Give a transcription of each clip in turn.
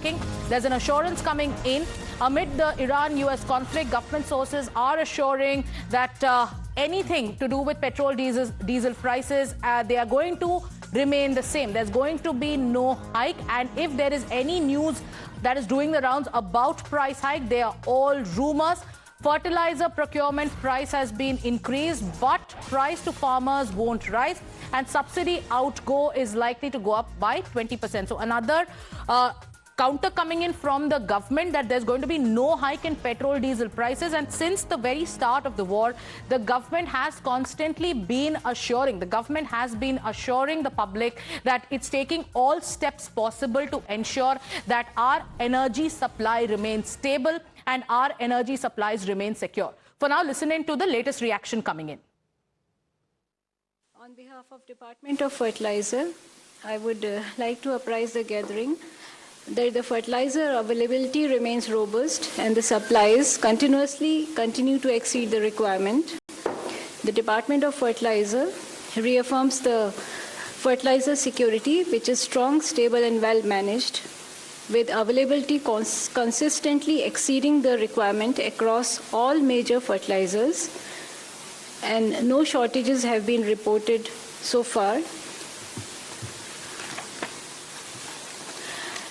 tracking. There's an assurance coming in. Amid the Iran-US conflict, government sources are assuring that anything to do with petrol, diesel prices, they are going to remain the same. There's going to be no hike. And if there is any news that is doing the rounds about price hike, they are all rumors. Fertiliser procurement price has been increased, but price to farmers won't rise. And subsidy outgo is likely to go up by 20%. So another counter coming in from the government that there's going to be no hike in petrol, diesel prices. And since the very start of the war, the government has constantly been assuring, the public that it's taking all steps possible to ensure that our energy supply remains stable and our energy supplies remain secure. For now, listen in to the latest reaction coming in. On behalf of Department of Fertiliser, I would like to apprise the gathering that the fertilizer availability remains robust and the supplies continue to exceed the requirement. The Department of Fertiliser reaffirms the fertilizer security, which is strong, stable and well managed, with availability consistently exceeding the requirement across all major fertilizers, and no shortages have been reported so far.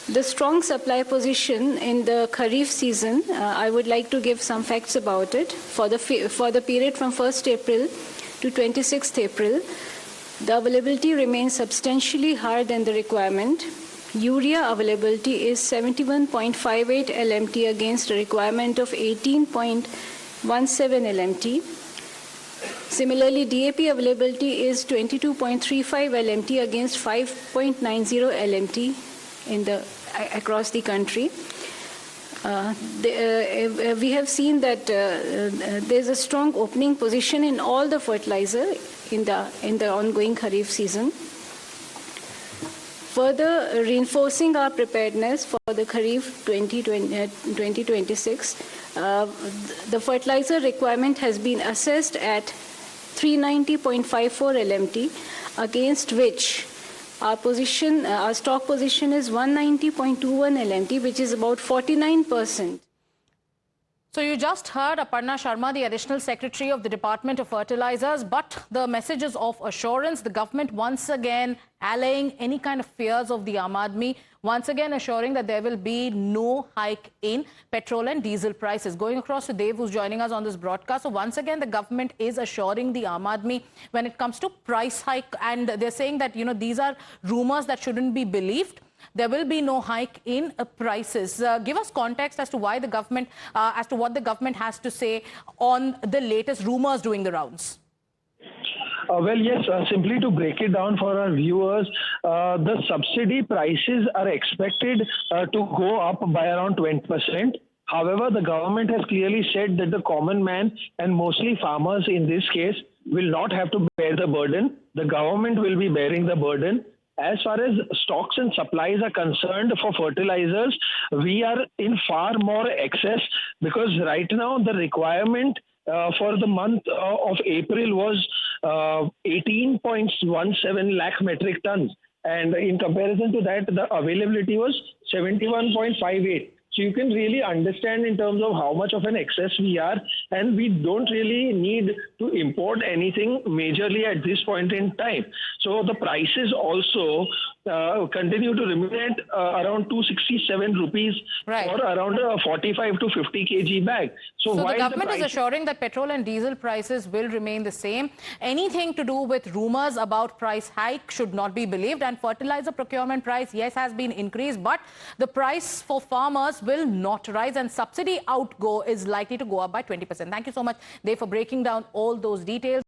The strong supply position in the Kharif season, I would like to give some facts about it. For the period from 1st April to 26th April, the availability remains substantially higher than the requirement. Urea availability is 71.58 LMT against a requirement of 18.17 LMT. Similarly, DAP availability is 22.35 LMT against 5.90 LMT across the country. We have seen that there's a strong opening position in all the fertilizer in the ongoing Kharif season. Further reinforcing our preparedness for the Kharif 2026, the fertilizer requirement has been assessed at 390.54 LMT, against which our stock position is 190.21 LMT, which is about 49%. So you just heard Aparna Sharma, the Additional Secretary of the Department of Fertilizers, but the messages of assurance, the government once again allaying any kind of fears of the Aam Aadmi, once again assuring that there will be no hike in petrol and diesel prices. Going across to Dev, who's joining us on this broadcast. So once again, the government is assuring the Aam Aadmi when it comes to price hike, and they're saying that, these are rumors that shouldn't be believed. There will be no hike in prices. Give us context as to why the government, as to what the government has to say on the latest rumors doing the rounds. Well, yes, simply to break it down for our viewers, the subsidy prices are expected to go up by around 20%. However, the government has clearly said that the common man, and mostly farmers in this case, will not have to bear the burden. The government will be bearing the burden. As far as stocks and supplies are concerned for fertilizers, we are in far more excess, because right now the requirement for the month of April was 18.17 lakh metric tons. And in comparison to that, the availability was 71.58. So you can really understand in terms of how much of an excess we are, and we don't really need to import anything majorly at this point in time. So the prices also continue to remain at around 267 rupees for around a 45 to 50 kg bag. So the government is assuring that petrol and diesel prices will remain the same. Anything to do with rumors about price hike should not be believed. And fertilizer procurement price, yes, has been increased, but the price for farmers will not rise, and subsidy outgo is likely to go up by 20%. Thank you so much, Dev, for breaking down all those details.